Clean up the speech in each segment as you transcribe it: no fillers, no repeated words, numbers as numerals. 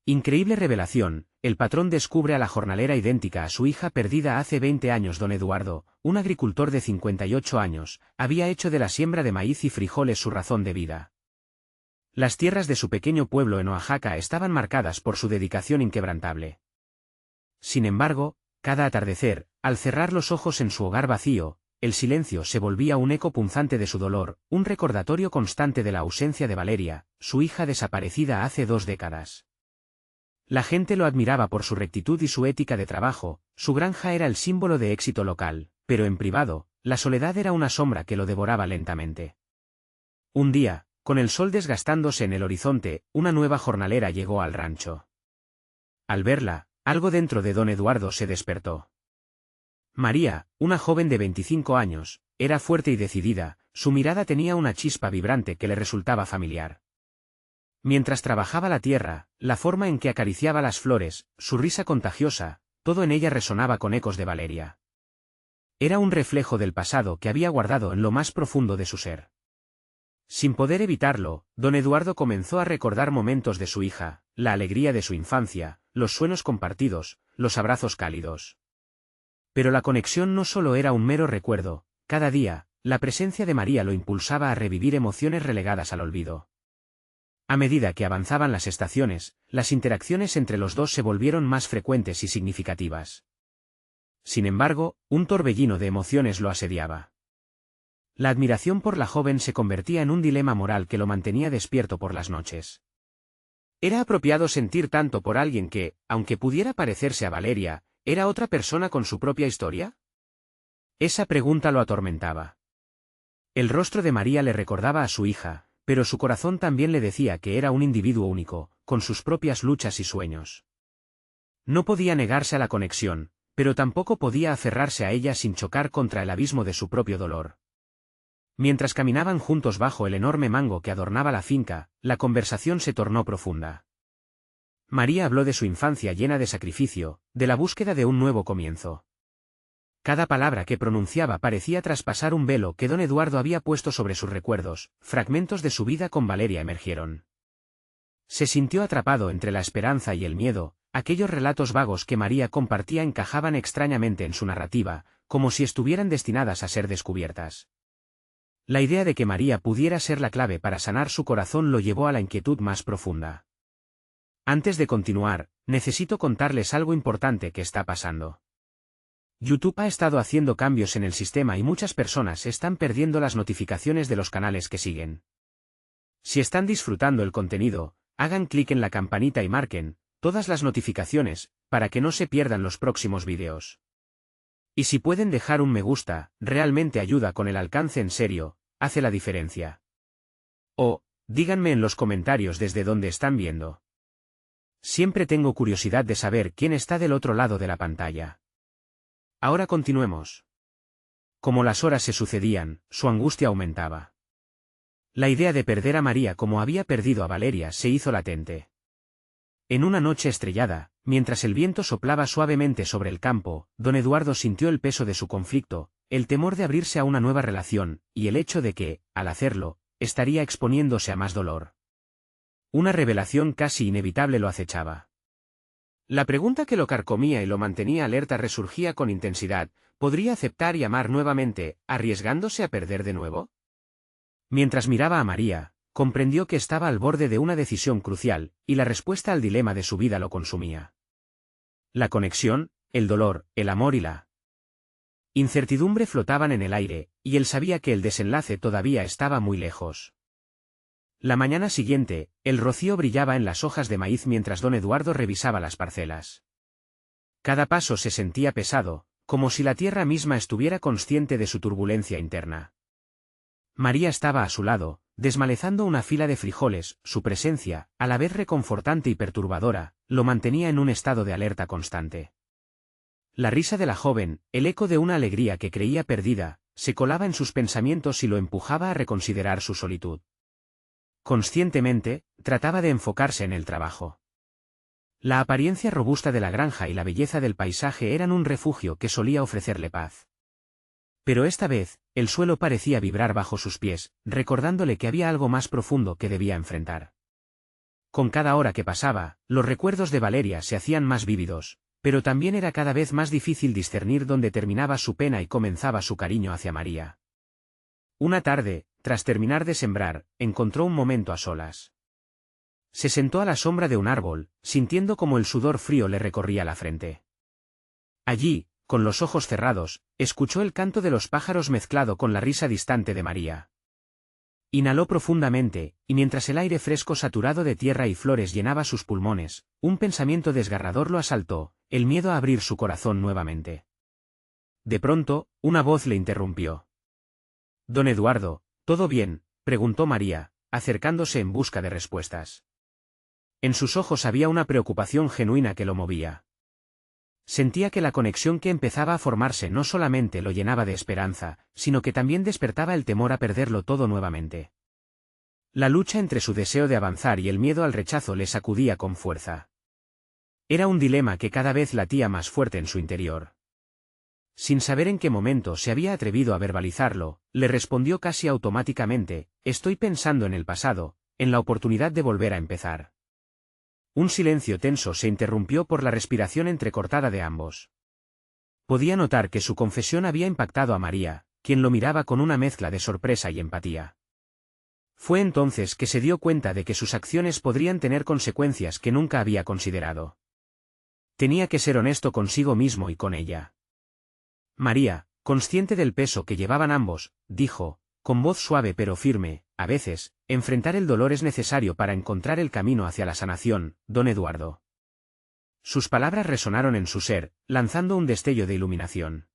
Increíble revelación, el patrón descubre a la jornalera idéntica a su hija perdida hace 20 años. Don Eduardo, un agricultor de 58 años, había hecho de la siembra de maíz y frijoles su razón de vida. Las tierras de su pequeño pueblo en Oaxaca estaban marcadas por su dedicación inquebrantable. Sin embargo, cada atardecer, al cerrar los ojos en su hogar vacío, el silencio se volvía un eco punzante de su dolor, un recordatorio constante de la ausencia de Valeria, su hija desaparecida hace 2 décadas. La gente lo admiraba por su rectitud y su ética de trabajo, su granja era el símbolo de éxito local, pero en privado, la soledad era una sombra que lo devoraba lentamente. Un día, con el sol desgastándose en el horizonte, una nueva jornalera llegó al rancho. Al verla, algo dentro de don Eduardo se despertó. María, una joven de 25 años, era fuerte y decidida, su mirada tenía una chispa vibrante que le resultaba familiar. Mientras trabajaba la tierra, la forma en que acariciaba las flores, su risa contagiosa, todo en ella resonaba con ecos de Valeria. Era un reflejo del pasado que había guardado en lo más profundo de su ser. Sin poder evitarlo, don Eduardo comenzó a recordar momentos de su hija, la alegría de su infancia, los sueños compartidos, los abrazos cálidos. Pero la conexión no solo era un mero recuerdo, cada día, la presencia de María lo impulsaba a revivir emociones relegadas al olvido. A medida que avanzaban las estaciones, las interacciones entre los dos se volvieron más frecuentes y significativas. Sin embargo, un torbellino de emociones lo asediaba. La admiración por la joven se convertía en un dilema moral que lo mantenía despierto por las noches. ¿Era apropiado sentir tanto por alguien que, aunque pudiera parecerse a Valeria, era otra persona con su propia historia? Esa pregunta lo atormentaba. El rostro de María le recordaba a su hija, pero su corazón también le decía que era un individuo único, con sus propias luchas y sueños. No podía negarse a la conexión, pero tampoco podía aferrarse a ella sin chocar contra el abismo de su propio dolor. Mientras caminaban juntos bajo el enorme mango que adornaba la finca, la conversación se tornó profunda. María habló de su infancia llena de sacrificio, de la búsqueda de un nuevo comienzo. Cada palabra que pronunciaba parecía traspasar un velo que don Eduardo había puesto sobre sus recuerdos, fragmentos de su vida con Valeria emergieron. Se sintió atrapado entre la esperanza y el miedo, aquellos relatos vagos que María compartía encajaban extrañamente en su narrativa, como si estuvieran destinadas a ser descubiertas. La idea de que María pudiera ser la clave para sanar su corazón lo llevó a la inquietud más profunda. Antes de continuar, necesito contarles algo importante que está pasando. YouTube ha estado haciendo cambios en el sistema y muchas personas están perdiendo las notificaciones de los canales que siguen. Si están disfrutando el contenido, hagan clic en la campanita y marquen todas las notificaciones, para que no se pierdan los próximos vídeos. Y si pueden dejar un me gusta, realmente ayuda con el alcance en serio, hace la diferencia. O, díganme en los comentarios desde dónde están viendo. Siempre tengo curiosidad de saber quién está del otro lado de la pantalla. Ahora continuemos. Como las horas se sucedían, su angustia aumentaba. La idea de perder a María como había perdido a Valeria se hizo latente. En una noche estrellada, mientras el viento soplaba suavemente sobre el campo, don Eduardo sintió el peso de su conflicto, el temor de abrirse a una nueva relación, y el hecho de que, al hacerlo, estaría exponiéndose a más dolor. Una revelación casi inevitable lo acechaba. La pregunta que lo carcomía y lo mantenía alerta resurgía con intensidad: ¿podría aceptar y amar nuevamente, arriesgándose a perder de nuevo? Mientras miraba a María, comprendió que estaba al borde de una decisión crucial, y la respuesta al dilema de su vida lo consumía. La conexión, el dolor, el amor y la incertidumbre flotaban en el aire, y él sabía que el desenlace todavía estaba muy lejos. La mañana siguiente, el rocío brillaba en las hojas de maíz mientras don Eduardo revisaba las parcelas. Cada paso se sentía pesado, como si la tierra misma estuviera consciente de su turbulencia interna. María estaba a su lado, desmalezando una fila de frijoles. Su presencia, a la vez reconfortante y perturbadora, lo mantenía en un estado de alerta constante. La risa de la joven, el eco de una alegría que creía perdida, se colaba en sus pensamientos y lo empujaba a reconsiderar su solitud. Conscientemente, trataba de enfocarse en el trabajo. La apariencia robusta de la granja y la belleza del paisaje eran un refugio que solía ofrecerle paz. Pero esta vez, el suelo parecía vibrar bajo sus pies, recordándole que había algo más profundo que debía enfrentar. Con cada hora que pasaba, los recuerdos de Valeria se hacían más vívidos, pero también era cada vez más difícil discernir dónde terminaba su pena y comenzaba su cariño hacia María. Una tarde, tras terminar de sembrar, encontró un momento a solas. Se sentó a la sombra de un árbol, sintiendo como el sudor frío le recorría la frente. Allí, con los ojos cerrados, escuchó el canto de los pájaros mezclado con la risa distante de María. Inhaló profundamente, y mientras el aire fresco saturado de tierra y flores llenaba sus pulmones, un pensamiento desgarrador lo asaltó, el miedo a abrir su corazón nuevamente. De pronto, una voz le interrumpió. «Don Eduardo, ¿todo bien?», preguntó María, acercándose en busca de respuestas. En sus ojos había una preocupación genuina que lo movía. Sentía que la conexión que empezaba a formarse no solamente lo llenaba de esperanza, sino que también despertaba el temor a perderlo todo nuevamente. La lucha entre su deseo de avanzar y el miedo al rechazo le sacudía con fuerza. Era un dilema que cada vez latía más fuerte en su interior. Sin saber en qué momento se había atrevido a verbalizarlo, le respondió casi automáticamente: «Estoy pensando en el pasado, en la oportunidad de volver a empezar». Un silencio tenso se interrumpió por la respiración entrecortada de ambos. Podía notar que su confesión había impactado a María, quien lo miraba con una mezcla de sorpresa y empatía. Fue entonces que se dio cuenta de que sus acciones podrían tener consecuencias que nunca había considerado. Tenía que ser honesto consigo mismo y con ella. María, consciente del peso que llevaban ambos, dijo, con voz suave pero firme: «A veces, enfrentar el dolor es necesario para encontrar el camino hacia la sanación, don Eduardo». Sus palabras resonaron en su ser, lanzando un destello de iluminación.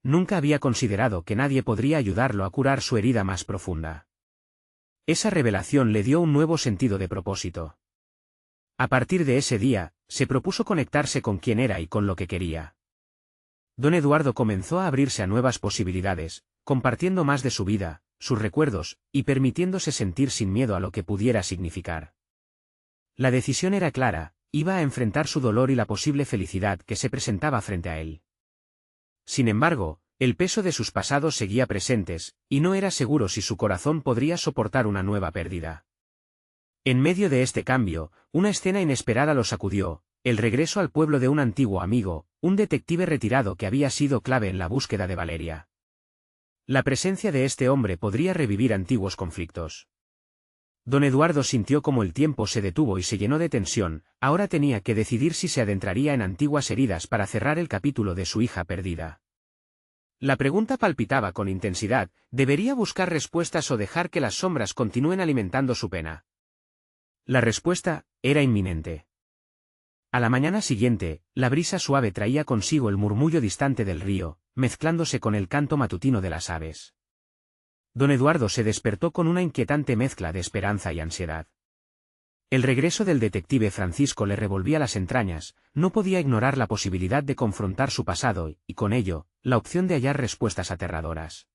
Nunca había considerado que nadie podría ayudarlo a curar su herida más profunda. Esa revelación le dio un nuevo sentido de propósito. A partir de ese día, se propuso conectarse con quien era y con lo que quería. Don Eduardo comenzó a abrirse a nuevas posibilidades, compartiendo más de su vida, sus recuerdos, y permitiéndose sentir sin miedo a lo que pudiera significar. La decisión era clara: iba a enfrentar su dolor y la posible felicidad que se presentaba frente a él. Sin embargo, el peso de sus pasados seguía presentes, y no era seguro si su corazón podría soportar una nueva pérdida. En medio de este cambio, una escena inesperada lo sacudió: el regreso al pueblo de un antiguo amigo, un detective retirado que había sido clave en la búsqueda de Valeria. La presencia de este hombre podría revivir antiguos conflictos. Don Eduardo sintió como el tiempo se detuvo y se llenó de tensión. Ahora tenía que decidir si se adentraría en antiguas heridas para cerrar el capítulo de su hija perdida. La pregunta palpitaba con intensidad: ¿debería buscar respuestas o dejar que las sombras continúen alimentando su pena? La respuesta era inminente. A la mañana siguiente, la brisa suave traía consigo el murmullo distante del río, mezclándose con el canto matutino de las aves. Don Eduardo se despertó con una inquietante mezcla de esperanza y ansiedad. El regreso del detective Francisco le revolvía las entrañas. No podía ignorar la posibilidad de confrontar su pasado y, con ello, la opción de hallar respuestas aterradoras.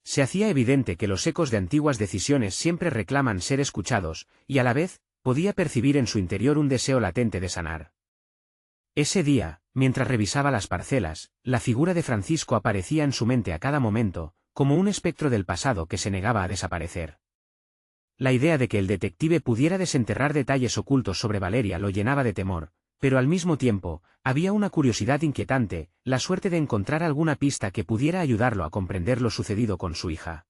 Se hacía evidente que los ecos de antiguas decisiones siempre reclaman ser escuchados, y a la vez, podía percibir en su interior un deseo latente de sanar. Ese día, mientras revisaba las parcelas, la figura de Francisco aparecía en su mente a cada momento, como un espectro del pasado que se negaba a desaparecer. La idea de que el detective pudiera desenterrar detalles ocultos sobre Valeria lo llenaba de temor, pero al mismo tiempo, había una curiosidad inquietante: la suerte de encontrar alguna pista que pudiera ayudarlo a comprender lo sucedido con su hija.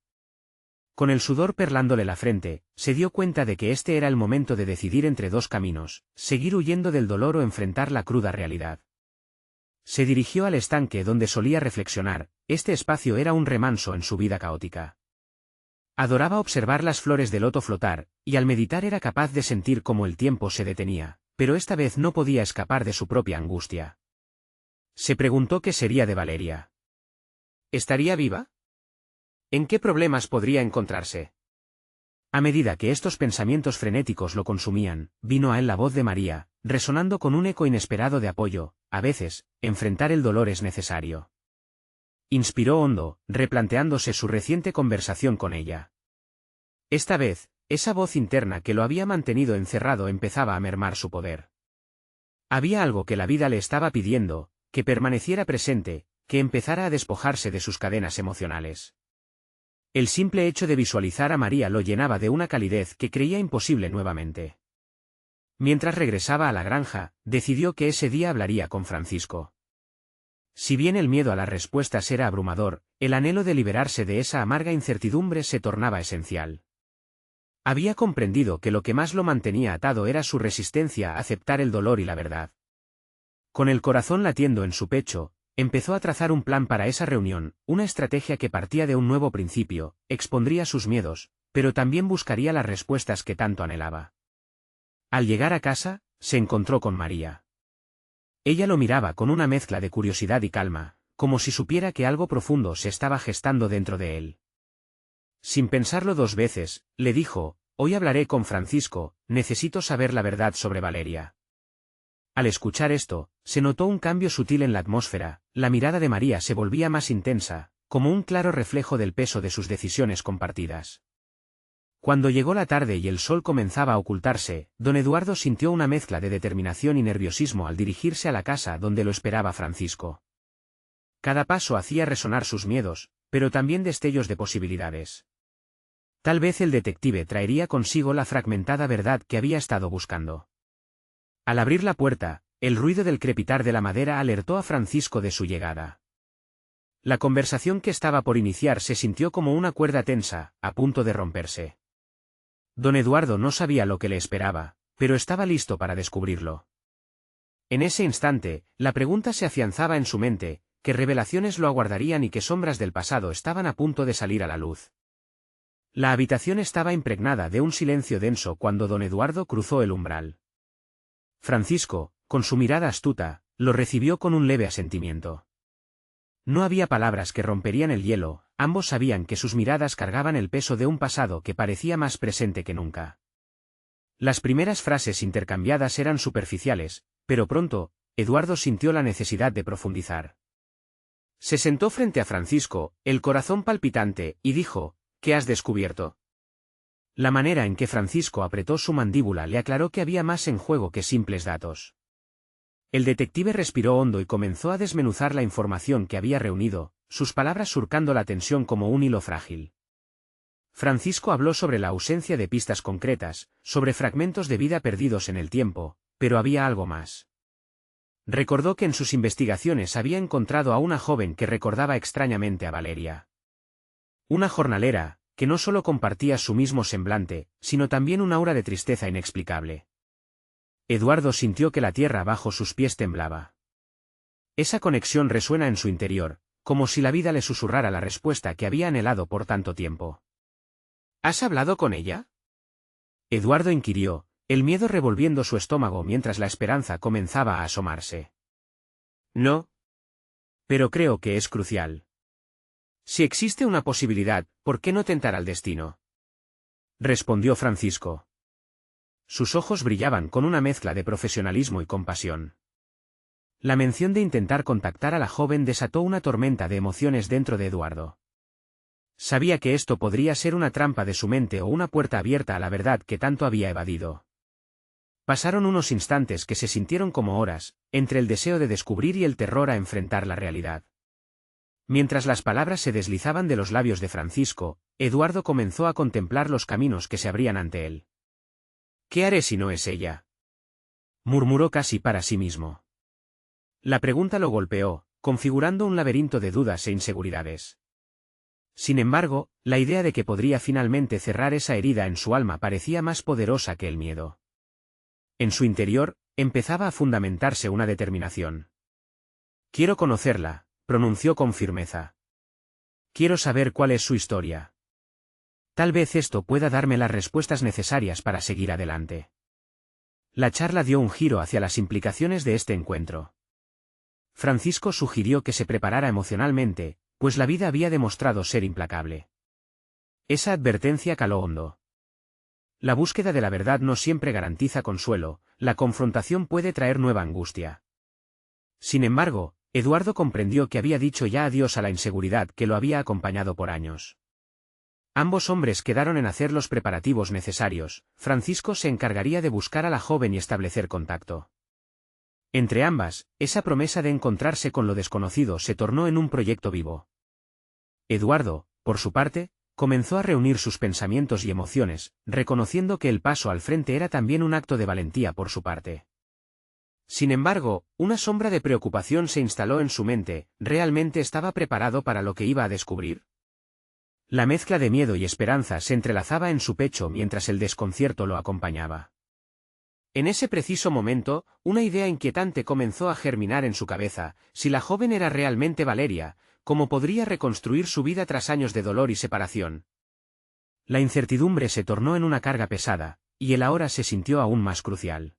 Con el sudor perlándole la frente, se dio cuenta de que este era el momento de decidir entre dos caminos: seguir huyendo del dolor o enfrentar la cruda realidad. Se dirigió al estanque donde solía reflexionar. Este espacio era un remanso en su vida caótica. Adoraba observar las flores de loto flotar, y al meditar era capaz de sentir cómo el tiempo se detenía, pero esta vez no podía escapar de su propia angustia. Se preguntó qué sería de Valeria. ¿Estaría viva? ¿En qué problemas podría encontrarse? A medida que estos pensamientos frenéticos lo consumían, vino a él la voz de María, resonando con un eco inesperado de apoyo: a veces, enfrentar el dolor es necesario. Inspiró hondo, replanteándose su reciente conversación con ella. Esta vez, esa voz interna que lo había mantenido encerrado empezaba a mermar su poder. Había algo que la vida le estaba pidiendo: que permaneciera presente, que empezara a despojarse de sus cadenas emocionales. El simple hecho de visualizar a María lo llenaba de una calidez que creía imposible nuevamente. Mientras regresaba a la granja, decidió que ese día hablaría con Francisco. Si bien el miedo a las respuestas era abrumador, el anhelo de liberarse de esa amarga incertidumbre se tornaba esencial. Había comprendido que lo que más lo mantenía atado era su resistencia a aceptar el dolor y la verdad. Con el corazón latiendo en su pecho, empezó a trazar un plan para esa reunión, una estrategia que partía de un nuevo principio, expondría sus miedos, pero también buscaría las respuestas que tanto anhelaba. Al llegar a casa, se encontró con María. Ella lo miraba con una mezcla de curiosidad y calma, como si supiera que algo profundo se estaba gestando dentro de él. Sin pensarlo dos veces, le dijo: «Hoy hablaré con Francisco, necesito saber la verdad sobre Valeria». Al escuchar esto, se notó un cambio sutil en la atmósfera, la mirada de María se volvía más intensa, como un claro reflejo del peso de sus decisiones compartidas. Cuando llegó la tarde y el sol comenzaba a ocultarse, don Eduardo sintió una mezcla de determinación y nerviosismo al dirigirse a la casa donde lo esperaba Francisco. Cada paso hacía resonar sus miedos, pero también destellos de posibilidades. Tal vez el detective traería consigo la fragmentada verdad que había estado buscando. Al abrir la puerta, el ruido del crepitar de la madera alertó a Francisco de su llegada. La conversación que estaba por iniciar se sintió como una cuerda tensa, a punto de romperse. Don Eduardo no sabía lo que le esperaba, pero estaba listo para descubrirlo. En ese instante, la pregunta se afianzaba en su mente: ¿qué revelaciones lo aguardarían y qué sombras del pasado estaban a punto de salir a la luz? La habitación estaba impregnada de un silencio denso cuando don Eduardo cruzó el umbral. Francisco, con su mirada astuta, lo recibió con un leve asentimiento. No había palabras que romperían el hielo, ambos sabían que sus miradas cargaban el peso de un pasado que parecía más presente que nunca. Las primeras frases intercambiadas eran superficiales, pero pronto, Eduardo sintió la necesidad de profundizar. Se sentó frente a Francisco, el corazón palpitante, y dijo: «¿Qué has descubierto?». La manera en que Francisco apretó su mandíbula le aclaró que había más en juego que simples datos. El detective respiró hondo y comenzó a desmenuzar la información que había reunido, sus palabras surcando la tensión como un hilo frágil. Francisco habló sobre la ausencia de pistas concretas, sobre fragmentos de vida perdidos en el tiempo, pero había algo más. Recordó que en sus investigaciones había encontrado a una joven que recordaba extrañamente a Valeria. Una jornalera, que no solo compartía su mismo semblante, sino también un aura de tristeza inexplicable. Eduardo sintió que la tierra bajo sus pies temblaba. Esa conexión resuena en su interior, como si la vida le susurrara la respuesta que había anhelado por tanto tiempo. ¿Has hablado con ella?, Eduardo inquirió, el miedo revolviendo su estómago mientras la esperanza comenzaba a asomarse. No. Pero creo que es crucial. Si existe una posibilidad, ¿por qué no tentar al destino?, respondió Francisco. Sus ojos brillaban con una mezcla de profesionalismo y compasión. La mención de intentar contactar a la joven desató una tormenta de emociones dentro de Eduardo. Sabía que esto podría ser una trampa de su mente o una puerta abierta a la verdad que tanto había evadido. Pasaron unos instantes que se sintieron como horas, entre el deseo de descubrir y el terror a enfrentar la realidad. Mientras las palabras se deslizaban de los labios de Francisco, Eduardo comenzó a contemplar los caminos que se abrían ante él. «¿Qué haré si no es ella?», murmuró casi para sí mismo. La pregunta lo golpeó, configurando un laberinto de dudas e inseguridades. Sin embargo, la idea de que podría finalmente cerrar esa herida en su alma parecía más poderosa que el miedo. En su interior, empezaba a fundamentarse una determinación. «Quiero conocerla», pronunció con firmeza. «Quiero saber cuál es su historia. Tal vez esto pueda darme las respuestas necesarias para seguir adelante». La charla dio un giro hacia las implicaciones de este encuentro. Francisco sugirió que se preparara emocionalmente, pues la vida había demostrado ser implacable. Esa advertencia caló hondo. La búsqueda de la verdad no siempre garantiza consuelo, la confrontación puede traer nueva angustia. Sin embargo, Eduardo comprendió que había dicho ya adiós a la inseguridad que lo había acompañado por años. Ambos hombres quedaron en hacer los preparativos necesarios. Francisco se encargaría de buscar a la joven y establecer contacto. Entre ambas, esa promesa de encontrarse con lo desconocido se tornó en un proyecto vivo. Eduardo, por su parte, comenzó a reunir sus pensamientos y emociones, reconociendo que el paso al frente era también un acto de valentía por su parte. Sin embargo, una sombra de preocupación se instaló en su mente. ¿Realmente estaba preparado para lo que iba a descubrir? La mezcla de miedo y esperanza se entrelazaba en su pecho mientras el desconcierto lo acompañaba. En ese preciso momento, una idea inquietante comenzó a germinar en su cabeza. Si la joven era realmente Valeria, ¿cómo podría reconstruir su vida tras años de dolor y separación? La incertidumbre se tornó en una carga pesada, y el ahora se sintió aún más crucial.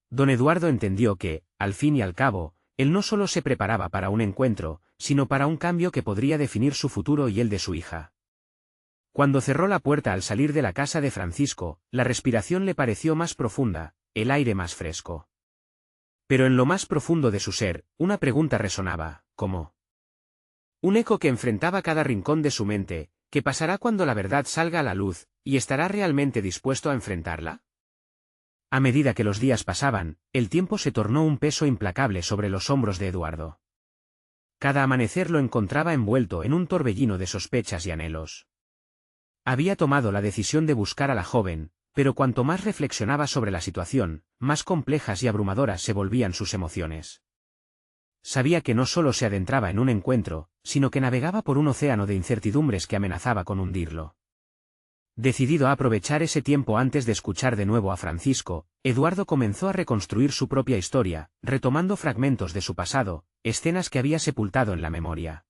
Don Eduardo entendió que, al fin y al cabo, él no solo se preparaba para un encuentro, sino para un cambio que podría definir su futuro y el de su hija. Cuando cerró la puerta al salir de la casa de Francisco, la respiración le pareció más profunda, el aire más fresco. Pero en lo más profundo de su ser, una pregunta resonaba, ¿cómo? Un eco que enfrentaba cada rincón de su mente. ¿Qué pasará cuando la verdad salga a la luz, y estará realmente dispuesto a enfrentarla? A medida que los días pasaban, el tiempo se tornó un peso implacable sobre los hombros de Eduardo. Cada amanecer lo encontraba envuelto en un torbellino de sospechas y anhelos. Había tomado la decisión de buscar a la joven, pero cuanto más reflexionaba sobre la situación, más complejas y abrumadoras se volvían sus emociones. Sabía que no solo se adentraba en un encuentro, sino que navegaba por un océano de incertidumbres que amenazaba con hundirlo. Decidido a aprovechar ese tiempo antes de escuchar de nuevo a Francisco, Eduardo comenzó a reconstruir su propia historia, retomando fragmentos de su pasado, escenas que había sepultado en la memoria.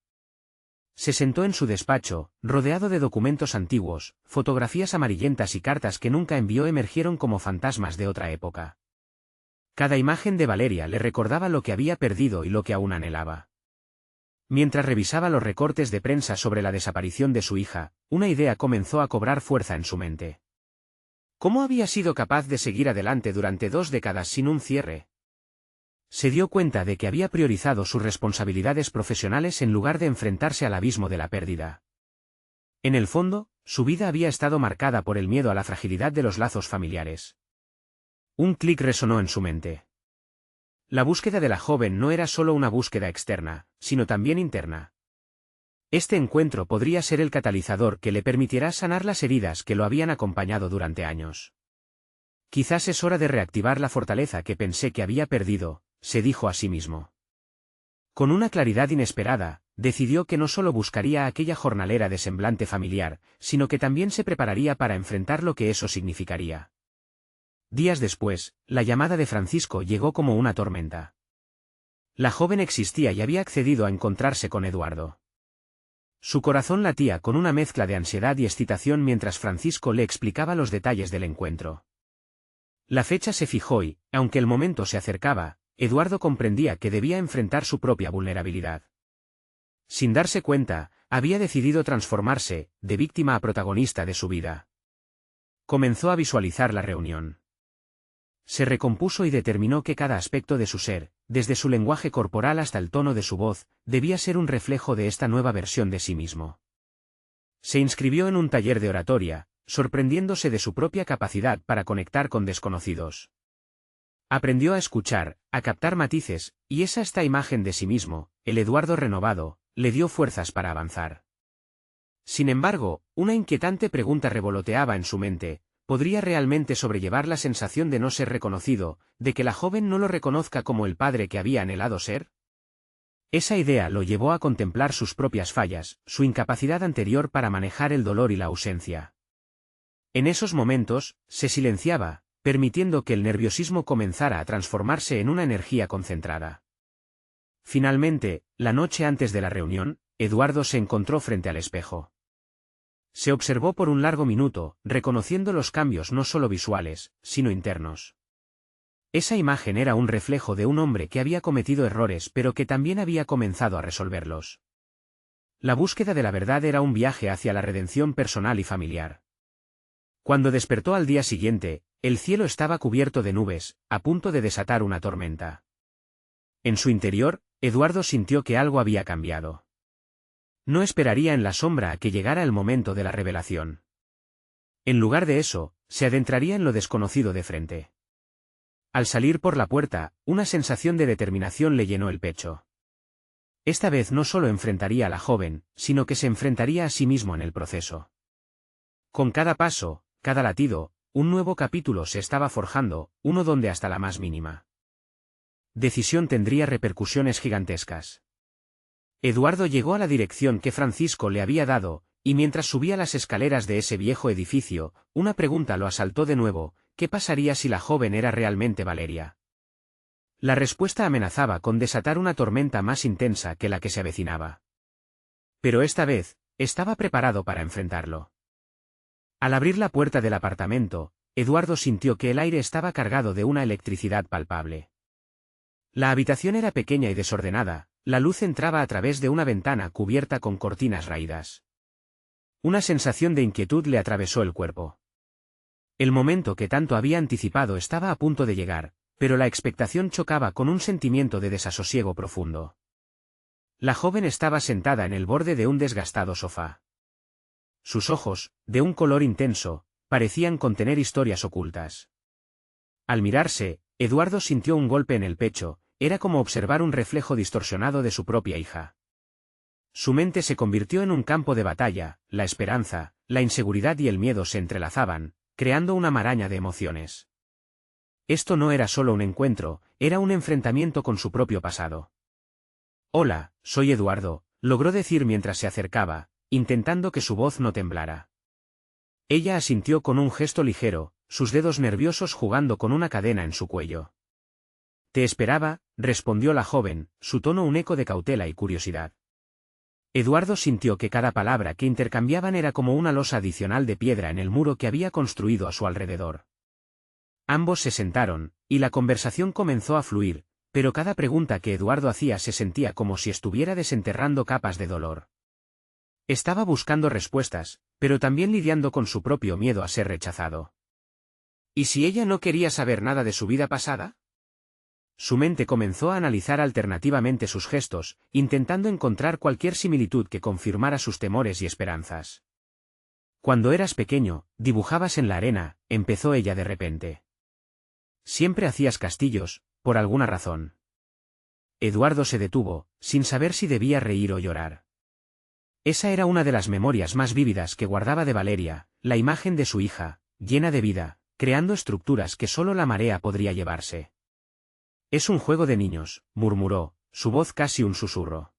Se sentó en su despacho, rodeado de documentos antiguos, fotografías amarillentas y cartas que nunca envió emergieron como fantasmas de otra época. Cada imagen de Valeria le recordaba lo que había perdido y lo que aún anhelaba. Mientras revisaba los recortes de prensa sobre la desaparición de su hija, una idea comenzó a cobrar fuerza en su mente. ¿Cómo había sido capaz de seguir adelante durante 2 décadas sin un cierre? Se dio cuenta de que había priorizado sus responsabilidades profesionales en lugar de enfrentarse al abismo de la pérdida. En el fondo, su vida había estado marcada por el miedo a la fragilidad de los lazos familiares. Un clic resonó en su mente. La búsqueda de la joven no era solo una búsqueda externa, sino también interna. Este encuentro podría ser el catalizador que le permitiera sanar las heridas que lo habían acompañado durante años. Quizás es hora de reactivar la fortaleza que pensé que había perdido, se dijo a sí mismo. Con una claridad inesperada, decidió que no solo buscaría a aquella jornalera de semblante familiar, sino que también se prepararía para enfrentar lo que eso significaría. Días después, la llamada de Francisco llegó como una tormenta. La joven existía y había accedido a encontrarse con Eduardo. Su corazón latía con una mezcla de ansiedad y excitación mientras Francisco le explicaba los detalles del encuentro. La fecha se fijó y, aunque el momento se acercaba, Eduardo comprendía que debía enfrentar su propia vulnerabilidad. Sin darse cuenta, había decidido transformarse, de víctima a protagonista de su vida. Comenzó a visualizar la reunión. Se recompuso y determinó que cada aspecto de su ser, desde su lenguaje corporal hasta el tono de su voz, debía ser un reflejo de esta nueva versión de sí mismo. Se inscribió en un taller de oratoria, sorprendiéndose de su propia capacidad para conectar con desconocidos. Aprendió a escuchar, a captar matices, y esta imagen de sí mismo, el Eduardo renovado, le dio fuerzas para avanzar. Sin embargo, una inquietante pregunta revoloteaba en su mente. ¿Podría realmente sobrellevar la sensación de no ser reconocido, de que la joven no lo reconozca como el padre que había anhelado ser? Esa idea lo llevó a contemplar sus propias fallas, su incapacidad anterior para manejar el dolor y la ausencia. En esos momentos, se silenciaba, permitiendo que el nerviosismo comenzara a transformarse en una energía concentrada. Finalmente, la noche antes de la reunión, Eduardo se encontró frente al espejo. Se observó por un largo minuto, reconociendo los cambios no solo visuales, sino internos. Esa imagen era un reflejo de un hombre que había cometido errores pero que también había comenzado a resolverlos. La búsqueda de la verdad era un viaje hacia la redención personal y familiar. Cuando despertó al día siguiente, el cielo estaba cubierto de nubes, a punto de desatar una tormenta. En su interior, Eduardo sintió que algo había cambiado. No esperaría en la sombra a que llegara el momento de la revelación. En lugar de eso, se adentraría en lo desconocido de frente. Al salir por la puerta, una sensación de determinación le llenó el pecho. Esta vez no solo enfrentaría a la joven, sino que se enfrentaría a sí mismo en el proceso. Con cada paso, cada latido, un nuevo capítulo se estaba forjando, uno donde hasta la más mínima decisión tendría repercusiones gigantescas. Eduardo llegó a la dirección que Francisco le había dado, y mientras subía las escaleras de ese viejo edificio, una pregunta lo asaltó de nuevo: ¿qué pasaría si la joven era realmente Valeria? La respuesta amenazaba con desatar una tormenta más intensa que la que se avecinaba. Pero esta vez, estaba preparado para enfrentarlo. Al abrir la puerta del apartamento, Eduardo sintió que el aire estaba cargado de una electricidad palpable. La habitación era pequeña y desordenada, la luz entraba a través de una ventana cubierta con cortinas raídas. Una sensación de inquietud le atravesó el cuerpo. El momento que tanto había anticipado estaba a punto de llegar, pero la expectación chocaba con un sentimiento de desasosiego profundo. La joven estaba sentada en el borde de un desgastado sofá. Sus ojos, de un color intenso, parecían contener historias ocultas. Al mirarse, Eduardo sintió un golpe en el pecho, era como observar un reflejo distorsionado de su propia hija. Su mente se convirtió en un campo de batalla, la esperanza, la inseguridad y el miedo se entrelazaban, creando una maraña de emociones. Esto no era solo un encuentro, era un enfrentamiento con su propio pasado. «Hola, soy Eduardo», logró decir mientras se acercaba, intentando que su voz no temblara. Ella asintió con un gesto ligero, sus dedos nerviosos jugando con una cadena en su cuello. «Te esperaba», respondió la joven, su tono un eco de cautela y curiosidad. Eduardo sintió que cada palabra que intercambiaban era como una losa adicional de piedra en el muro que había construido a su alrededor. Ambos se sentaron, y la conversación comenzó a fluir, pero cada pregunta que Eduardo hacía se sentía como si estuviera desenterrando capas de dolor. Estaba buscando respuestas, pero también lidiando con su propio miedo a ser rechazado. ¿Y si ella no quería saber nada de su vida pasada? Su mente comenzó a analizar alternativamente sus gestos, intentando encontrar cualquier similitud que confirmara sus temores y esperanzas. «Cuando eras pequeño, dibujabas en la arena», empezó ella de repente. «Siempre hacías castillos, por alguna razón». Eduardo se detuvo, sin saber si debía reír o llorar. Esa era una de las memorias más vívidas que guardaba de Valeria, la imagen de su hija, llena de vida, creando estructuras que solo la marea podría llevarse. «Es un juego de niños», murmuró, su voz casi un susurro.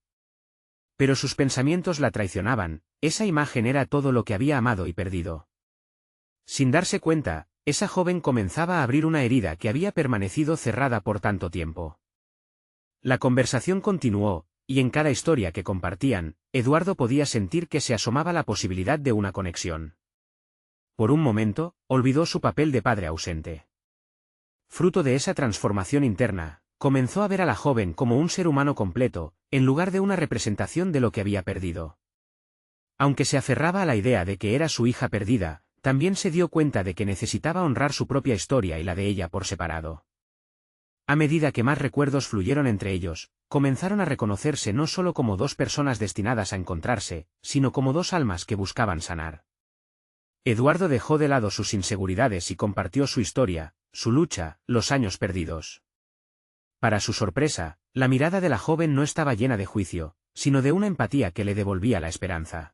Pero sus pensamientos la traicionaban, esa imagen era todo lo que había amado y perdido. Sin darse cuenta, esa joven comenzaba a abrir una herida que había permanecido cerrada por tanto tiempo. La conversación continuó, y en cada historia que compartían, Eduardo podía sentir que se asomaba la posibilidad de una conexión. Por un momento, olvidó su papel de padre ausente. Fruto de esa transformación interna, comenzó a ver a la joven como un ser humano completo, en lugar de una representación de lo que había perdido. Aunque se aferraba a la idea de que era su hija perdida, también se dio cuenta de que necesitaba honrar su propia historia y la de ella por separado. A medida que más recuerdos fluyeron entre ellos, comenzaron a reconocerse no solo como dos personas destinadas a encontrarse, sino como dos almas que buscaban sanar. Eduardo dejó de lado sus inseguridades y compartió su historia, su lucha, los años perdidos. Para su sorpresa, la mirada de la joven no estaba llena de juicio, sino de una empatía que le devolvía la esperanza.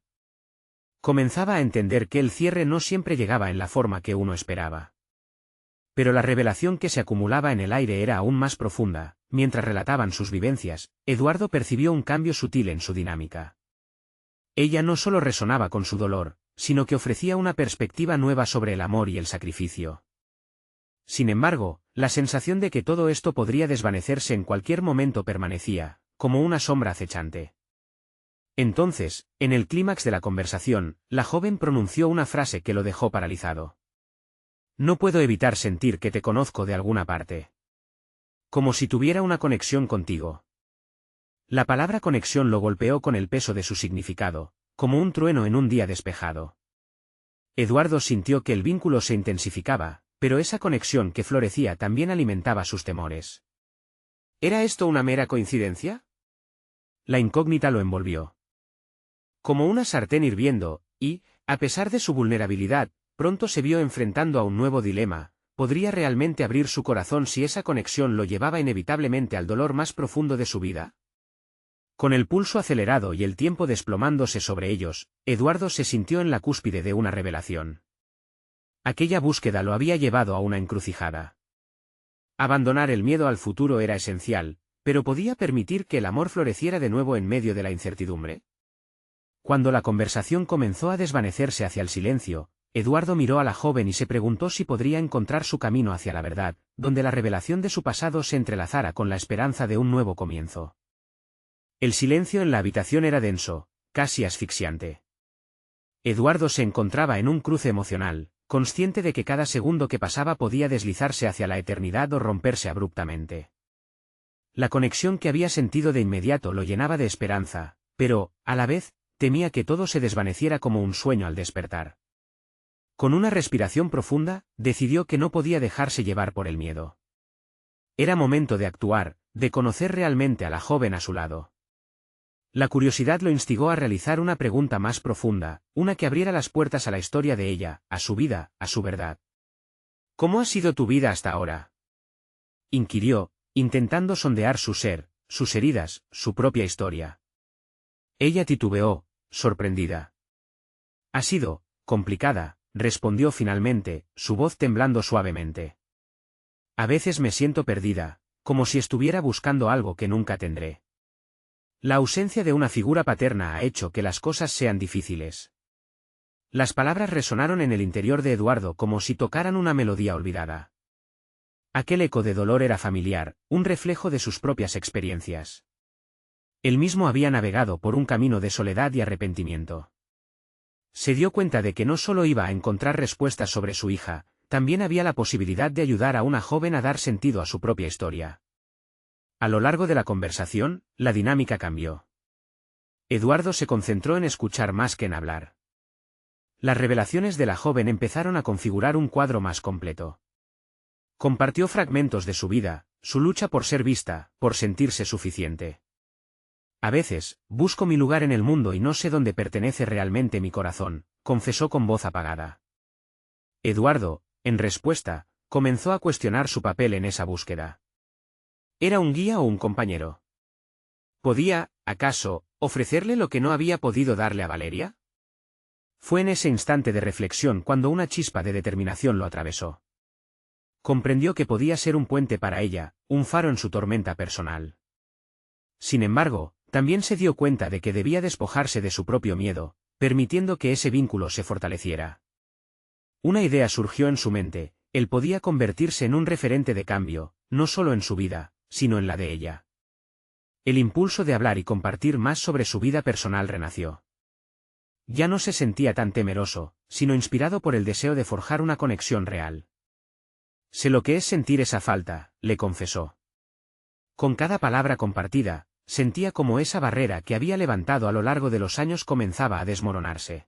Comenzaba a entender que el cierre no siempre llegaba en la forma que uno esperaba. Pero la revelación que se acumulaba en el aire era aún más profunda. Mientras relataban sus vivencias, Eduardo percibió un cambio sutil en su dinámica. Ella no solo resonaba con su dolor, sino que ofrecía una perspectiva nueva sobre el amor y el sacrificio. Sin embargo, la sensación de que todo esto podría desvanecerse en cualquier momento permanecía, como una sombra acechante. Entonces, en el clímax de la conversación, la joven pronunció una frase que lo dejó paralizado. «No puedo evitar sentir que te conozco de alguna parte. Como si tuviera una conexión contigo». La palabra conexión lo golpeó con el peso de su significado, como un trueno en un día despejado. Eduardo sintió que el vínculo se intensificaba, pero esa conexión que florecía también alimentaba sus temores. ¿Era esto una mera coincidencia? La incógnita lo envolvió. Como una sartén hirviendo, y, a pesar de su vulnerabilidad, pronto se vio enfrentando a un nuevo dilema: ¿podría realmente abrir su corazón si esa conexión lo llevaba inevitablemente al dolor más profundo de su vida? Con el pulso acelerado y el tiempo desplomándose sobre ellos, Eduardo se sintió en la cúspide de una revelación. Aquella búsqueda lo había llevado a una encrucijada. Abandonar el miedo al futuro era esencial, pero ¿podía permitir que el amor floreciera de nuevo en medio de la incertidumbre? Cuando la conversación comenzó a desvanecerse hacia el silencio, Eduardo miró a la joven y se preguntó si podría encontrar su camino hacia la verdad, donde la revelación de su pasado se entrelazara con la esperanza de un nuevo comienzo. El silencio en la habitación era denso, casi asfixiante. Eduardo se encontraba en un cruce emocional, consciente de que cada segundo que pasaba podía deslizarse hacia la eternidad o romperse abruptamente. La conexión que había sentido de inmediato lo llenaba de esperanza, pero, a la vez, temía que todo se desvaneciera como un sueño al despertar. Con una respiración profunda, decidió que no podía dejarse llevar por el miedo. Era momento de actuar, de conocer realmente a la joven a su lado. La curiosidad lo instigó a realizar una pregunta más profunda, una que abriera las puertas a la historia de ella, a su vida, a su verdad. ¿Cómo ha sido tu vida hasta ahora?, inquirió, intentando sondear su ser, sus heridas, su propia historia. Ella titubeó, sorprendida. Ha sido complicada, respondió finalmente, su voz temblando suavemente. A veces me siento perdida, como si estuviera buscando algo que nunca tendré. La ausencia de una figura paterna ha hecho que las cosas sean difíciles. Las palabras resonaron en el interior de Eduardo como si tocaran una melodía olvidada. Aquel eco de dolor era familiar, un reflejo de sus propias experiencias. Él mismo había navegado por un camino de soledad y arrepentimiento. Se dio cuenta de que no solo iba a encontrar respuestas sobre su hija, también había la posibilidad de ayudar a una joven a dar sentido a su propia historia. A lo largo de la conversación, la dinámica cambió. Eduardo se concentró en escuchar más que en hablar. Las revelaciones de la joven empezaron a configurar un cuadro más completo. Compartió fragmentos de su vida, su lucha por ser vista, por sentirse suficiente. A veces, busco mi lugar en el mundo y no sé dónde pertenece realmente mi corazón, confesó con voz apagada. Eduardo, en respuesta, comenzó a cuestionar su papel en esa búsqueda. ¿Era un guía o un compañero? ¿Podía, acaso, ofrecerle lo que no había podido darle a Valeria? Fue en ese instante de reflexión cuando una chispa de determinación lo atravesó. Comprendió que podía ser un puente para ella, un faro en su tormenta personal. Sin embargo, también se dio cuenta de que debía despojarse de su propio miedo, permitiendo que ese vínculo se fortaleciera. Una idea surgió en su mente: él podía convertirse en un referente de cambio, no solo en su vida, sino en la de ella. El impulso de hablar y compartir más sobre su vida personal renació. Ya no se sentía tan temeroso, sino inspirado por el deseo de forjar una conexión real. Sé lo que es sentir esa falta, le confesó. Con cada palabra compartida, sentía como esa barrera que había levantado a lo largo de los años comenzaba a desmoronarse.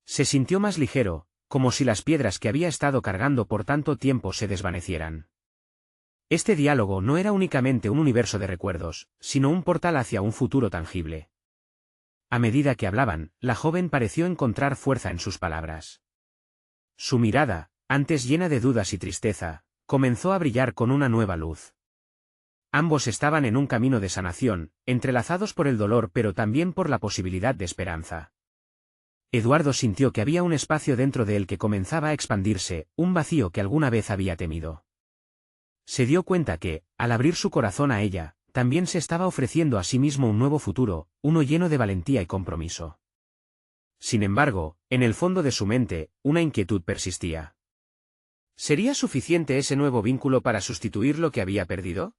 Se sintió más ligero, como si las piedras que había estado cargando por tanto tiempo se desvanecieran. Este diálogo no era únicamente un universo de recuerdos, sino un portal hacia un futuro tangible. A medida que hablaban, la joven pareció encontrar fuerza en sus palabras. Su mirada, antes llena de dudas y tristeza, comenzó a brillar con una nueva luz. Ambos estaban en un camino de sanación, entrelazados por el dolor pero también por la posibilidad de esperanza. Eduardo sintió que había un espacio dentro de él que comenzaba a expandirse, un vacío que alguna vez había temido. Se dio cuenta que, al abrir su corazón a ella, también se estaba ofreciendo a sí mismo un nuevo futuro, uno lleno de valentía y compromiso. Sin embargo, en el fondo de su mente, una inquietud persistía. ¿Sería suficiente ese nuevo vínculo para sustituir lo que había perdido?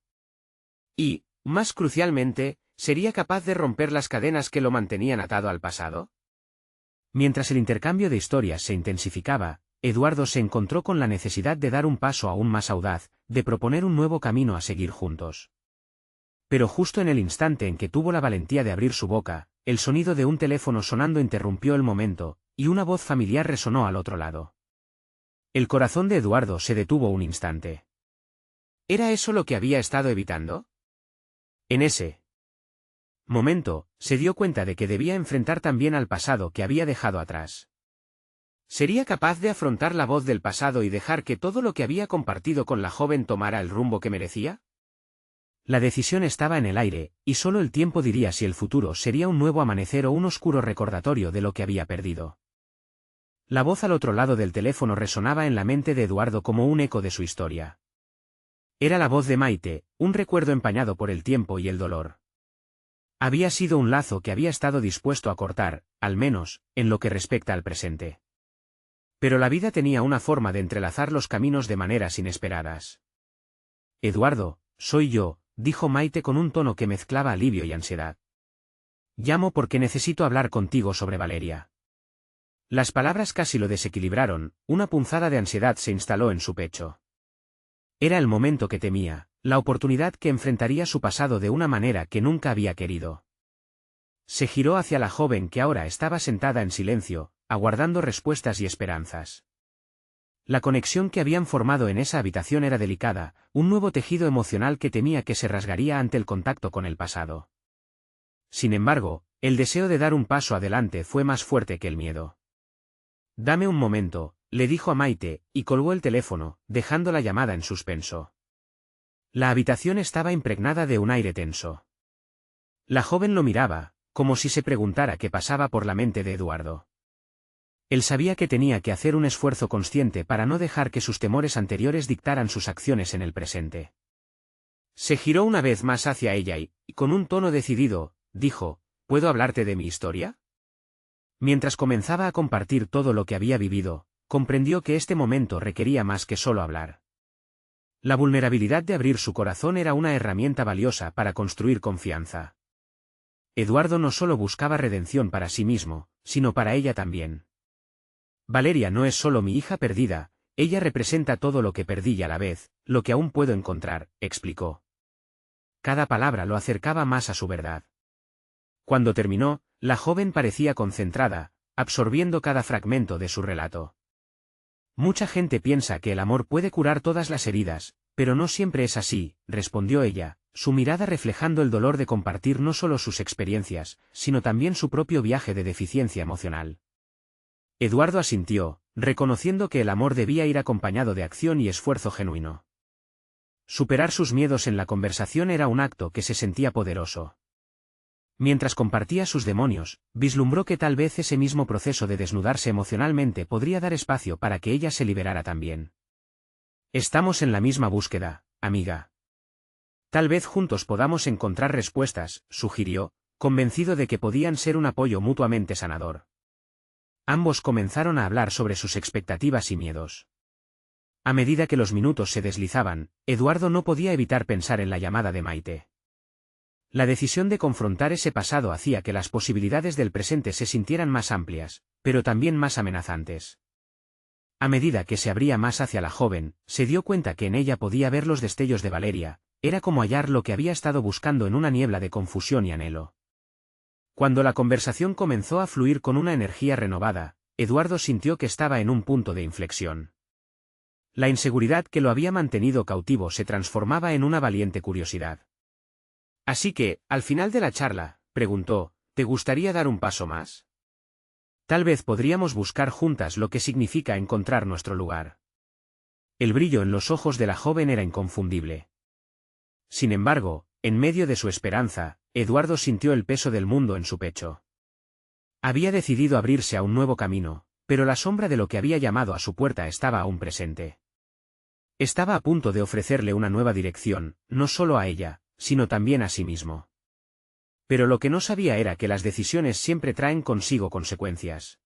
Y, más crucialmente, ¿sería capaz de romper las cadenas que lo mantenían atado al pasado? Mientras el intercambio de historias se intensificaba, Eduardo se encontró con la necesidad de dar un paso aún más audaz, de proponer un nuevo camino a seguir juntos. Pero justo en el instante en que tuvo la valentía de abrir su boca, el sonido de un teléfono sonando interrumpió el momento, y una voz familiar resonó al otro lado. El corazón de Eduardo se detuvo un instante. ¿Era eso lo que había estado evitando? En ese momento, se dio cuenta de que debía enfrentar también al pasado que había dejado atrás. ¿Sería capaz de afrontar la voz del pasado y dejar que todo lo que había compartido con la joven tomara el rumbo que merecía? La decisión estaba en el aire, y solo el tiempo diría si el futuro sería un nuevo amanecer o un oscuro recordatorio de lo que había perdido. La voz al otro lado del teléfono resonaba en la mente de Eduardo como un eco de su historia. Era la voz de Maite, un recuerdo empañado por el tiempo y el dolor. Había sido un lazo que había estado dispuesto a cortar, al menos, en lo que respecta al presente. Pero la vida tenía una forma de entrelazar los caminos de maneras inesperadas. Eduardo, soy yo, dijo Maite con un tono que mezclaba alivio y ansiedad. Llamo porque necesito hablar contigo sobre Valeria. Las palabras casi lo desequilibraron, una punzada de ansiedad se instaló en su pecho. Era el momento que temía, la oportunidad que enfrentaría su pasado de una manera que nunca había querido. Se giró hacia la joven que ahora estaba sentada en silencio, aguardando respuestas y esperanzas. La conexión que habían formado en esa habitación era delicada, un nuevo tejido emocional que temía que se rasgaría ante el contacto con el pasado. Sin embargo, el deseo de dar un paso adelante fue más fuerte que el miedo. Dame un momento, le dijo a Maite, y colgó el teléfono, dejando la llamada en suspenso. La habitación estaba impregnada de un aire tenso. La joven lo miraba, como si se preguntara qué pasaba por la mente de Eduardo. Él sabía que tenía que hacer un esfuerzo consciente para no dejar que sus temores anteriores dictaran sus acciones en el presente. Se giró una vez más hacia ella y, con un tono decidido, dijo, ¿puedo hablarte de mi historia? Mientras comenzaba a compartir todo lo que había vivido, comprendió que este momento requería más que solo hablar. La vulnerabilidad de abrir su corazón era una herramienta valiosa para construir confianza. Eduardo no solo buscaba redención para sí mismo, sino para ella también. Valeria no es solo mi hija perdida, ella representa todo lo que perdí y a la vez, lo que aún puedo encontrar, explicó. Cada palabra lo acercaba más a su verdad. Cuando terminó, la joven parecía concentrada, absorbiendo cada fragmento de su relato. Mucha gente piensa que el amor puede curar todas las heridas, pero no siempre es así, respondió ella, su mirada reflejando el dolor de compartir no solo sus experiencias, sino también su propio viaje de deficiencia emocional. Eduardo asintió, reconociendo que el amor debía ir acompañado de acción y esfuerzo genuino. Superar sus miedos en la conversación era un acto que se sentía poderoso. Mientras compartía sus demonios, vislumbró que tal vez ese mismo proceso de desnudarse emocionalmente podría dar espacio para que ella se liberara también. Estamos en la misma búsqueda, amiga. Tal vez juntos podamos encontrar respuestas, sugirió, convencido de que podían ser un apoyo mutuamente sanador. Ambos comenzaron a hablar sobre sus expectativas y miedos. A medida que los minutos se deslizaban, Eduardo no podía evitar pensar en la llamada de Maite. La decisión de confrontar ese pasado hacía que las posibilidades del presente se sintieran más amplias, pero también más amenazantes. A medida que se abría más hacia la joven, se dio cuenta que en ella podía ver los destellos de Valeria, era como hallar lo que había estado buscando en una niebla de confusión y anhelo. Cuando la conversación comenzó a fluir con una energía renovada, Eduardo sintió que estaba en un punto de inflexión. La inseguridad que lo había mantenido cautivo se transformaba en una valiente curiosidad. Así que, al final de la charla, preguntó, ¿te gustaría dar un paso más? Tal vez podríamos buscar juntas lo que significa encontrar nuestro lugar. El brillo en los ojos de la joven era inconfundible. Sin embargo, en medio de su esperanza, Eduardo sintió el peso del mundo en su pecho. Había decidido abrirse a un nuevo camino, pero la sombra de lo que había llamado a su puerta estaba aún presente. Estaba a punto de ofrecerle una nueva dirección, no solo a ella, sino también a sí mismo. Pero lo que no sabía era que las decisiones siempre traen consigo consecuencias.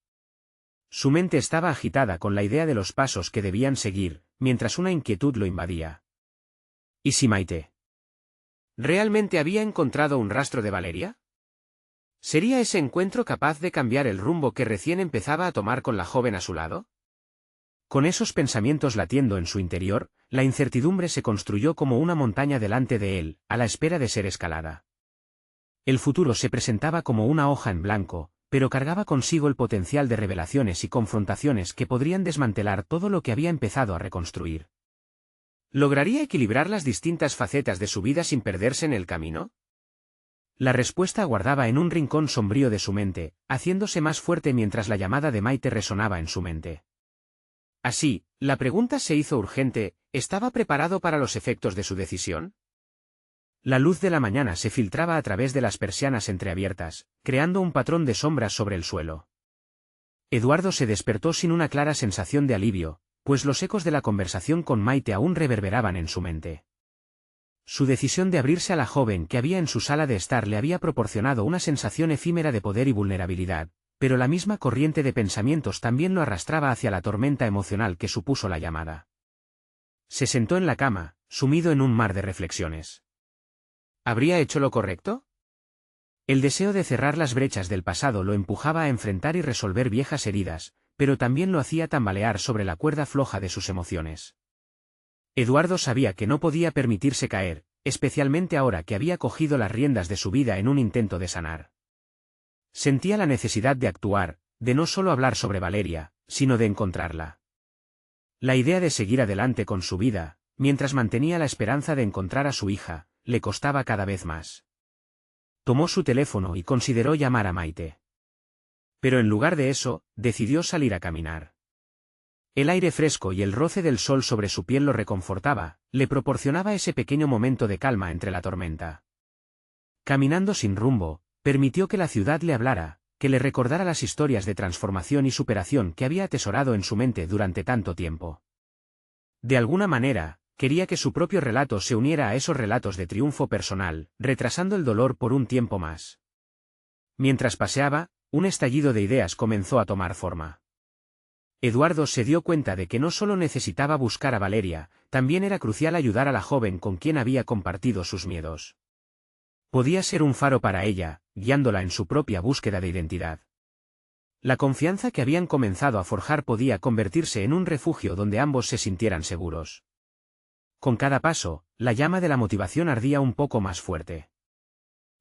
Su mente estaba agitada con la idea de los pasos que debían seguir, mientras una inquietud lo invadía. ¿Y si Maite realmente había encontrado un rastro de Valeria? ¿Sería ese encuentro capaz de cambiar el rumbo que recién empezaba a tomar con la joven a su lado? Con esos pensamientos latiendo en su interior, la incertidumbre se construyó como una montaña delante de él, a la espera de ser escalada. El futuro se presentaba como una hoja en blanco, pero cargaba consigo el potencial de revelaciones y confrontaciones que podrían desmantelar todo lo que había empezado a reconstruir. ¿Lograría equilibrar las distintas facetas de su vida sin perderse en el camino? La respuesta aguardaba en un rincón sombrío de su mente, haciéndose más fuerte mientras la llamada de Maite resonaba en su mente. Así, la pregunta se hizo urgente, ¿estaba preparado para los efectos de su decisión? La luz de la mañana se filtraba a través de las persianas entreabiertas, creando un patrón de sombras sobre el suelo. Eduardo se despertó sin una clara sensación de alivio, pues los ecos de la conversación con Maite aún reverberaban en su mente. Su decisión de abrirse a la joven que había en su sala de estar le había proporcionado una sensación efímera de poder y vulnerabilidad, pero la misma corriente de pensamientos también lo arrastraba hacia la tormenta emocional que supuso la llamada. Se sentó en la cama, sumido en un mar de reflexiones. ¿Habría hecho lo correcto? El deseo de cerrar las brechas del pasado lo empujaba a enfrentar y resolver viejas heridas, pero también lo hacía tambalear sobre la cuerda floja de sus emociones. Eduardo sabía que no podía permitirse caer, especialmente ahora que había cogido las riendas de su vida en un intento de sanar. Sentía la necesidad de actuar, de no solo hablar sobre Valeria, sino de encontrarla. La idea de seguir adelante con su vida, mientras mantenía la esperanza de encontrar a su hija, le costaba cada vez más. Tomó su teléfono y consideró llamar a Maite. Pero en lugar de eso, decidió salir a caminar. El aire fresco y el roce del sol sobre su piel lo reconfortaba, le proporcionaba ese pequeño momento de calma entre la tormenta. Caminando sin rumbo, permitió que la ciudad le hablara, que le recordara las historias de transformación y superación que había atesorado en su mente durante tanto tiempo. De alguna manera, quería que su propio relato se uniera a esos relatos de triunfo personal, retrasando el dolor por un tiempo más. Mientras paseaba, un estallido de ideas comenzó a tomar forma. Eduardo se dio cuenta de que no solo necesitaba buscar a Valeria, también era crucial ayudar a la joven con quien había compartido sus miedos. Podía ser un faro para ella, guiándola en su propia búsqueda de identidad. La confianza que habían comenzado a forjar podía convertirse en un refugio donde ambos se sintieran seguros. Con cada paso, la llama de la motivación ardía un poco más fuerte.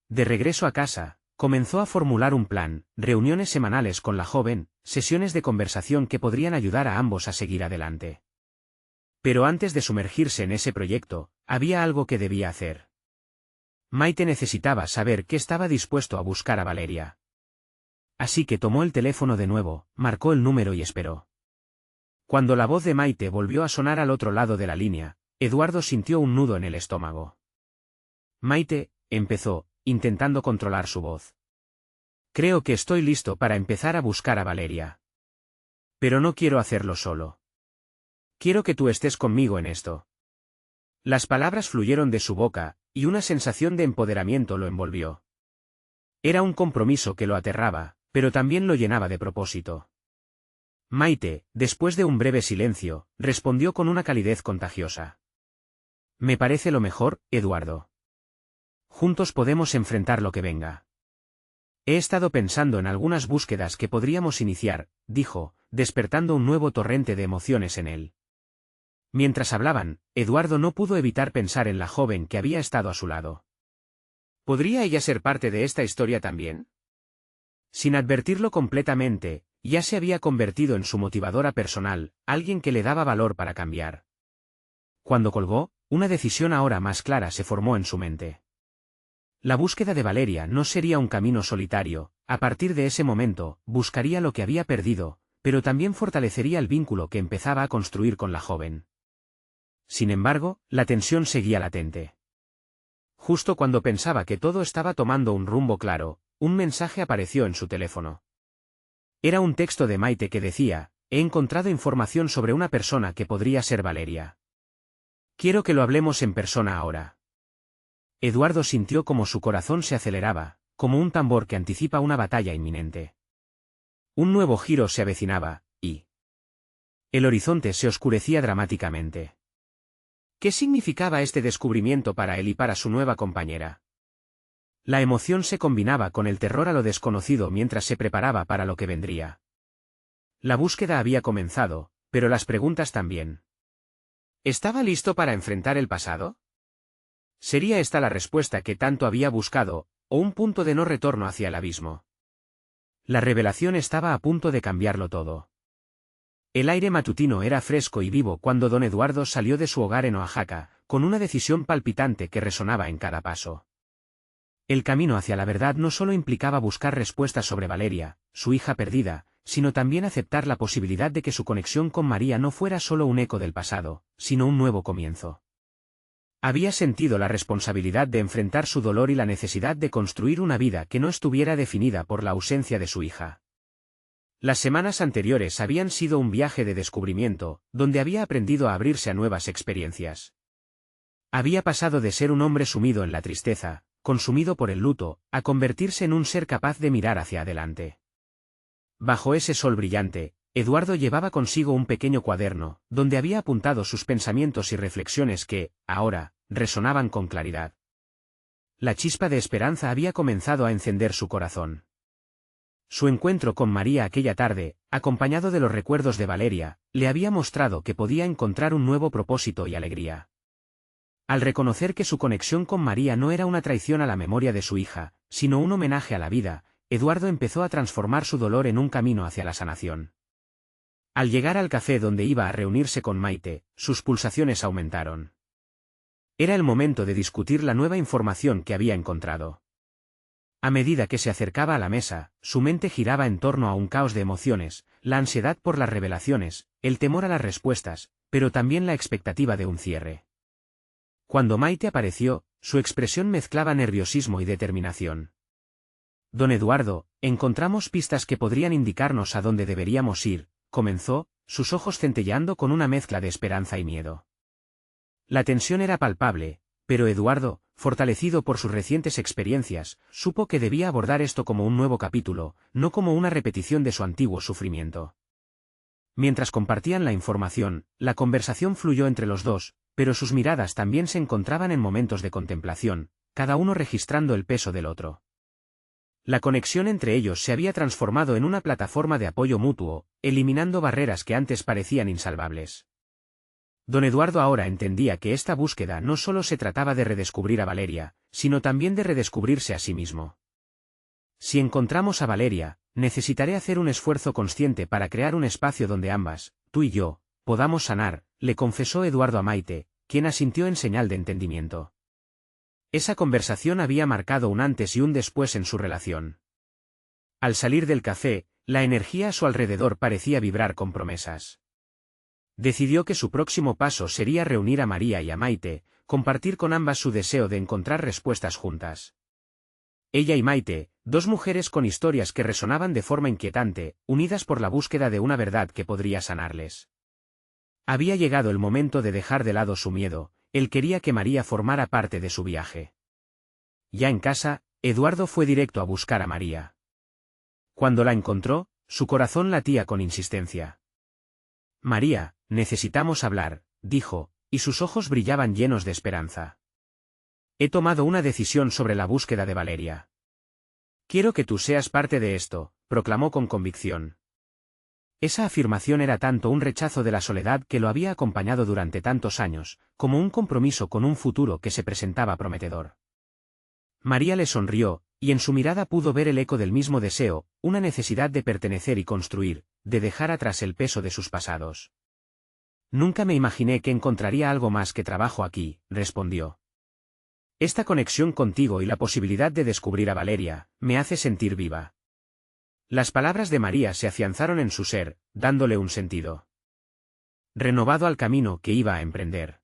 De regreso a casa, comenzó a formular un plan, reuniones semanales con la joven, sesiones de conversación que podrían ayudar a ambos a seguir adelante. Pero antes de sumergirse en ese proyecto, había algo que debía hacer. Maite necesitaba saber que estaba dispuesto a buscar a Valeria. Así que tomó el teléfono de nuevo, marcó el número y esperó. Cuando la voz de Maite volvió a sonar al otro lado de la línea, Eduardo sintió un nudo en el estómago. Maite, empezó, intentando controlar su voz. Creo que estoy listo para empezar a buscar a Valeria. Pero no quiero hacerlo solo. Quiero que tú estés conmigo en esto. Las palabras fluyeron de su boca, y una sensación de empoderamiento lo envolvió. Era un compromiso que lo aterraba, pero también lo llenaba de propósito. Maite, después de un breve silencio, respondió con una calidez contagiosa. Me parece lo mejor, Eduardo. Juntos podemos enfrentar lo que venga. He estado pensando en algunas búsquedas que podríamos iniciar, dijo, despertando un nuevo torrente de emociones en él. Mientras hablaban, Eduardo no pudo evitar pensar en la joven que había estado a su lado. ¿Podría ella ser parte de esta historia también? Sin advertirlo completamente, ya se había convertido en su motivadora personal, alguien que le daba valor para cambiar. Cuando colgó, una decisión ahora más clara se formó en su mente. La búsqueda de Valeria no sería un camino solitario, a partir de ese momento, buscaría lo que había perdido, pero también fortalecería el vínculo que empezaba a construir con la joven. Sin embargo, la tensión seguía latente. Justo cuando pensaba que todo estaba tomando un rumbo claro, un mensaje apareció en su teléfono. Era un texto de Maite que decía, he encontrado información sobre una persona que podría ser Valeria. Quiero que lo hablemos en persona ahora. Eduardo sintió como su corazón se aceleraba, como un tambor que anticipa una batalla inminente. Un nuevo giro se avecinaba, y el horizonte se oscurecía dramáticamente. ¿Qué significaba este descubrimiento para él y para su nueva compañera? La emoción se combinaba con el terror a lo desconocido mientras se preparaba para lo que vendría. La búsqueda había comenzado, pero las preguntas también. ¿Estaba listo para enfrentar el pasado? ¿Sería esta la respuesta que tanto había buscado, o un punto de no retorno hacia el abismo? La revelación estaba a punto de cambiarlo todo. El aire matutino era fresco y vivo cuando don Eduardo salió de su hogar en Oaxaca, con una decisión palpitante que resonaba en cada paso. El camino hacia la verdad no solo implicaba buscar respuestas sobre Valeria, su hija perdida, sino también aceptar la posibilidad de que su conexión con María no fuera solo un eco del pasado, sino un nuevo comienzo. Había sentido la responsabilidad de enfrentar su dolor y la necesidad de construir una vida que no estuviera definida por la ausencia de su hija. Las semanas anteriores habían sido un viaje de descubrimiento, donde había aprendido a abrirse a nuevas experiencias. Había pasado de ser un hombre sumido en la tristeza, consumido por el luto, a convertirse en un ser capaz de mirar hacia adelante. Bajo ese sol brillante, Eduardo llevaba consigo un pequeño cuaderno, donde había apuntado sus pensamientos y reflexiones que, ahora, resonaban con claridad. La chispa de esperanza había comenzado a encender su corazón. Su encuentro con María aquella tarde, acompañado de los recuerdos de Valeria, le había mostrado que podía encontrar un nuevo propósito y alegría. Al reconocer que su conexión con María no era una traición a la memoria de su hija, sino un homenaje a la vida, Eduardo empezó a transformar su dolor en un camino hacia la sanación. Al llegar al café donde iba a reunirse con Maite, sus pulsaciones aumentaron. Era el momento de discutir la nueva información que había encontrado. A medida que se acercaba a la mesa, su mente giraba en torno a un caos de emociones, la ansiedad por las revelaciones, el temor a las respuestas, pero también la expectativa de un cierre. Cuando Maite apareció, su expresión mezclaba nerviosismo y determinación. Don Eduardo, encontramos pistas que podrían indicarnos a dónde deberíamos ir, comenzó, sus ojos centelleando con una mezcla de esperanza y miedo. La tensión era palpable, pero Eduardo, fortalecido por sus recientes experiencias, supo que debía abordar esto como un nuevo capítulo, no como una repetición de su antiguo sufrimiento. Mientras compartían la información, la conversación fluyó entre los dos, pero sus miradas también se encontraban en momentos de contemplación, cada uno registrando el peso del otro. La conexión entre ellos se había transformado en una plataforma de apoyo mutuo, eliminando barreras que antes parecían insalvables. Don Eduardo ahora entendía que esta búsqueda no solo se trataba de redescubrir a Valeria, sino también de redescubrirse a sí mismo. Si encontramos a Valeria, necesitaré hacer un esfuerzo consciente para crear un espacio donde ambas, tú y yo, podamos sanar, le confesó Eduardo a Maite, quien asintió en señal de entendimiento. Esa conversación había marcado un antes y un después en su relación. Al salir del café, la energía a su alrededor parecía vibrar con promesas. Decidió que su próximo paso sería reunir a María y a Maite, compartir con ambas su deseo de encontrar respuestas juntas. Ella y Maite, dos mujeres con historias que resonaban de forma inquietante, unidas por la búsqueda de una verdad que podría sanarles. Había llegado el momento de dejar de lado su miedo, él quería que María formara parte de su viaje. Ya en casa, Eduardo fue directo a buscar a María. Cuando la encontró, su corazón latía con insistencia. María, necesitamos hablar, dijo, y sus ojos brillaban llenos de esperanza. He tomado una decisión sobre la búsqueda de Valeria. Quiero que tú seas parte de esto, proclamó con convicción. Esa afirmación era tanto un rechazo de la soledad que lo había acompañado durante tantos años, como un compromiso con un futuro que se presentaba prometedor. María le sonrió, y en su mirada pudo ver el eco del mismo deseo, una necesidad de pertenecer y construir, de dejar atrás el peso de sus pasados. Nunca me imaginé que encontraría algo más que trabajo aquí, respondió. Esta conexión contigo y la posibilidad de descubrir a Valeria, me hace sentir viva. Las palabras de María se afianzaron en su ser, dándole un sentido renovado al camino que iba a emprender.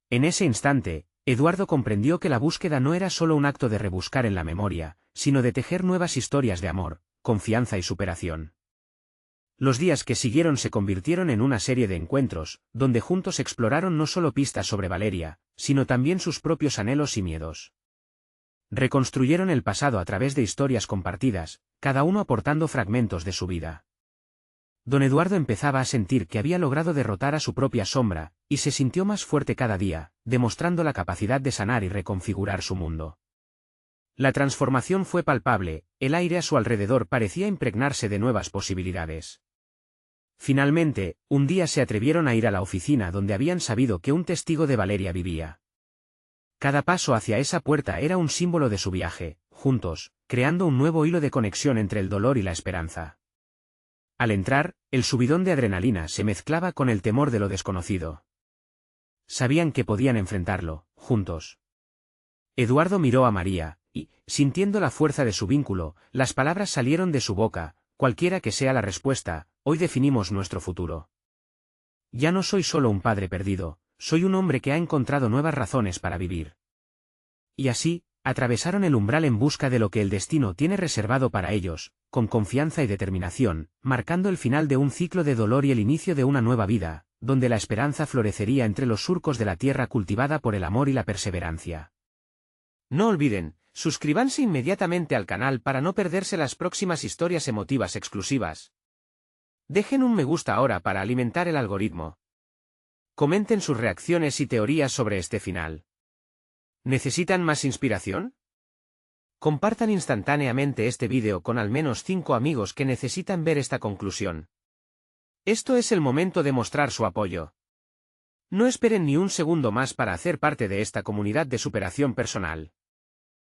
En ese instante, Eduardo comprendió que la búsqueda no era solo un acto de rebuscar en la memoria, sino de tejer nuevas historias de amor, confianza y superación. Los días que siguieron se convirtieron en una serie de encuentros, donde juntos exploraron no solo pistas sobre Valeria, sino también sus propios anhelos y miedos. Reconstruyeron el pasado a través de historias compartidas, cada uno aportando fragmentos de su vida. Don Eduardo empezaba a sentir que había logrado derrotar a su propia sombra, y se sintió más fuerte cada día, demostrando la capacidad de sanar y reconfigurar su mundo. La transformación fue palpable, el aire a su alrededor parecía impregnarse de nuevas posibilidades. Finalmente, un día se atrevieron a ir a la oficina donde habían sabido que un testigo de Valeria vivía. Cada paso hacia esa puerta era un símbolo de su viaje, juntos, creando un nuevo hilo de conexión entre el dolor y la esperanza. Al entrar, el subidón de adrenalina se mezclaba con el temor de lo desconocido. Sabían que podían enfrentarlo, juntos. Eduardo miró a María, y, sintiendo la fuerza de su vínculo, las palabras salieron de su boca, cualquiera que sea la respuesta, hoy definimos nuestro futuro. Ya no soy solo un padre perdido, soy un hombre que ha encontrado nuevas razones para vivir. Y así, atravesaron el umbral en busca de lo que el destino tiene reservado para ellos, con confianza y determinación, marcando el final de un ciclo de dolor y el inicio de una nueva vida, donde la esperanza florecería entre los surcos de la tierra cultivada por el amor y la perseverancia. No olviden, suscríbanse inmediatamente al canal para no perderse las próximas historias emotivas exclusivas. Dejen un me gusta ahora para alimentar el algoritmo. Comenten sus reacciones y teorías sobre este final. ¿Necesitan más inspiración? Compartan instantáneamente este vídeo con al menos 5 amigos que necesitan ver esta conclusión. Esto es el momento de mostrar su apoyo. No esperen ni un segundo más para hacer parte de esta comunidad de superación personal.